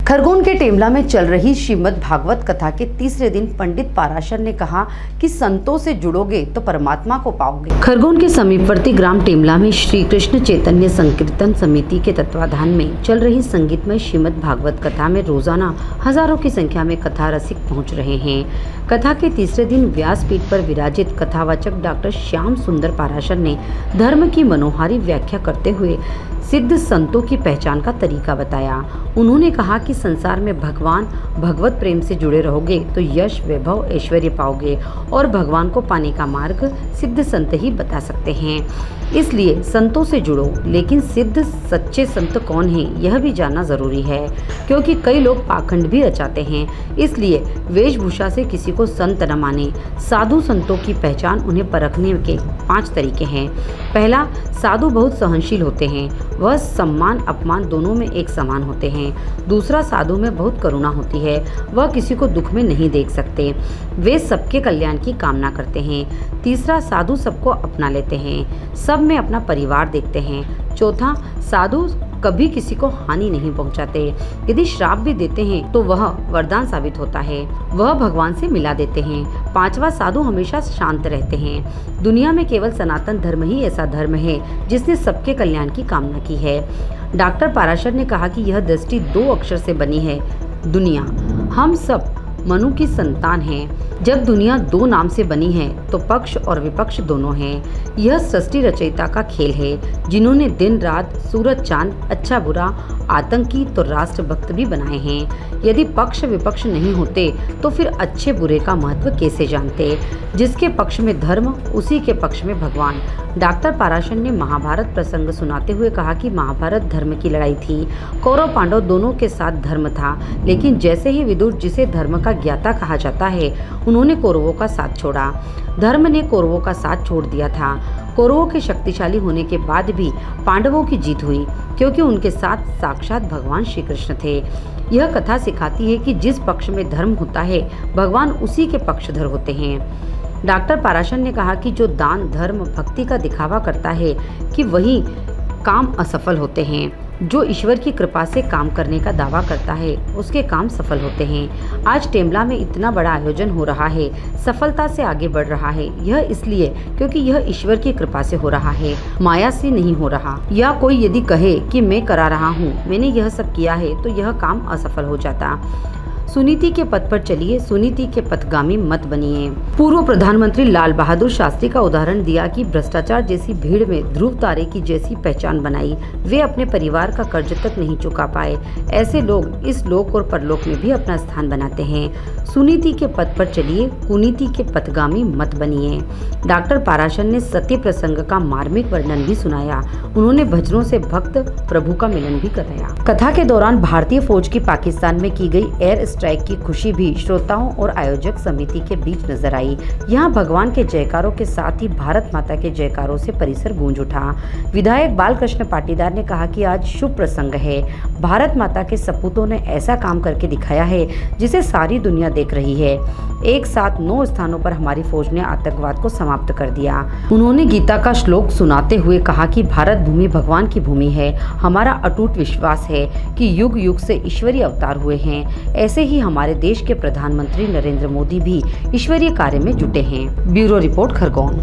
खरगोन के टेमला में चल रही श्रीमद् भागवत कथा के तीसरे दिन पंडित पाराशर ने कहा कि संतों से जुड़ोगे तो परमात्मा को पाओगे। खरगोन के समीपवर्ती ग्राम टेमला में श्री कृष्ण चैतन्य संकीर्तन समिति के तत्वाधान में चल रही संगीतमय श्रीमद् भागवत कथा में रोजाना हजारों की संख्या में कथा रसिक पहुंच रहे हैं। कथा के तीसरे दिन व्यासपीठ पर विराजित कथावाचक डॉक्टर श्याम सुंदर पाराशर ने धर्म की मनोहारी व्याख्या करते हुए सिद्ध संतों की पहचान का तरीका बताया। उन्होंने कहा कि संसार में भगवान भगवत प्रेम से जुड़े रहोगे तो यश वैभव ऐश्वर्य पाओगे और भगवान को पाने का मार्ग सिद्ध संत ही बता सकते हैं। इसलिए संतों से जुड़ो, लेकिन सिद्ध सच्चे संत कौन हैं यह भी जानना जरूरी है, क्योंकि कई लोग पाखंड भी रचाते हैं। इसलिए वेशभूषा से किसी को संत न माने। साधु संतों की पहचान उन्हें परखने के 5 तरीके हैं। पहला, साधु बहुत सहनशील होते हैं, वह सम्मान अपमान दोनों में एक समान होते हैं। दूसरा, साधु में बहुत करुणा होती है, वह किसी को दुख में नहीं देख सकते, वे सबके कल्याण की कामना करते हैं। तीसरा, साधु सबको अपना लेते हैं, सब में अपना परिवार देखते हैं। चौथा, साधु कभी किसी को हानि नहीं पहुंचाते, यदि श्राप भी देते हैं तो वह वरदान साबित होता है, वह भगवान से मिला देते हैं। पांचवा, साधु हमेशा शांत रहते हैं। दुनिया में केवल सनातन धर्म ही ऐसा धर्म है जिसने सबके कल्याण की कामना की है। डॉक्टर पाराशर ने कहा कि यह दृष्टि 2 अक्षर से बनी है, दुनिया। हम सब मनु की संतान हैं। जब दुनिया 2 नाम से बनी है तो पक्ष और विपक्ष दोनों हैं। यह सृष्टि रचयिता का खेल है, जिन्होंने दिन रात, सूरज चांद, अच्छा बुरा, आतंकी तो राष्ट्रभक्त भी बनाए हैं। यदि पक्ष विपक्ष नहीं होते तो फिर अच्छे बुरे का महत्व कैसे जानते। जिसके पक्ष में धर्म, उसी के पक्ष में भगवान। डॉक्टर पाराशर ने महाभारत प्रसंग सुनाते हुए कहा कि महाभारत धर्म की लड़ाई थी। कौरव पांडव दोनों के साथ धर्म था, लेकिन जैसे ही विदुर, जिसे धर्म का ज्ञाता कहा जाता है, उन्होंने कौरवों का साथ छोड़ा। धर्म ने कौरवों का साथ छोड़ दिया था। कौरवों के शक्तिशाली होने के बाद भी पांडवों की जीत हुई, क्योंकि उनके साथ साक्षात भगवान श्री कृष्ण थे। यह कथा सिखाती है कि जिस पक्ष में धर्म होता है, भगवान उसी के पक्षधर होते हैं। डॉक्टर पाराशर ने कहा कि जो दान, धर्म, भक्ति का दिखावा करता है कि वही काम असफल होते हैं। जो ईश्वर की कृपा से काम करने का दावा करता है, उसके काम सफल होते हैं। आज टेमला में इतना बड़ा आयोजन हो रहा है, सफलता से आगे बढ़ रहा है। यह इसलिए क्योंकि यह ईश्वर की कृपा से हो रहा है, माया से नहीं हो रहा। या कोई यदि कहे कि मैं करा रहा हूँ, मैंने यह सब किया है, तो यह काम असफल हो जाता। सुनीति के पथ पर चलिए, सुनीति के पथगामी मत बनिए। पूर्व प्रधानमंत्री लाल बहादुर शास्त्री का उदाहरण दिया कि भ्रष्टाचार जैसी भीड़ में ध्रुव तारे की जैसी पहचान बनाई, वे अपने परिवार का कर्ज तक नहीं चुका पाए। ऐसे लोग इस लोक और परलोक में भी अपना स्थान बनाते हैं। सुनीति के पथ पर चलिए, कुनीति के पथगामी मत बनिए। डॉक्टर पाराशर ने सत्य प्रसंग का मार्मिक वर्णन भी सुनाया। उन्होंने भजनों से भक्त प्रभु का मिलन भी कराया। कथा के दौरान भारतीय फौज की पाकिस्तान में की गई एयर स्ट्राइक की खुशी भी श्रोताओं और आयोजक समिति के बीच नजर आई। यहाँ भगवान के जयकारों के साथ ही भारत माता के जयकारों से परिसर गूंज उठा। विधायक बालकृष्ण पाटीदार ने कहा कि आज शुभ प्रसंग है। भारत माता के सपूतों ने ऐसा काम करके दिखाया है जिसे सारी दुनिया देख रही है। एक साथ 9 स्थानों पर हमारी फौज ने आतंकवाद को समाप्त कर दिया। उन्होंने गीता का श्लोक सुनाते हुए कहा कि भारत भूमि भगवान की भूमि है। हमारा अटूट विश्वास है कि युग युग से ईश्वरीय अवतार हुए हैं। ऐसे ही हमारे देश के प्रधानमंत्री नरेंद्र मोदी भी ईश्वरीय कार्य में जुटे हैं। Bureau report, Khargone.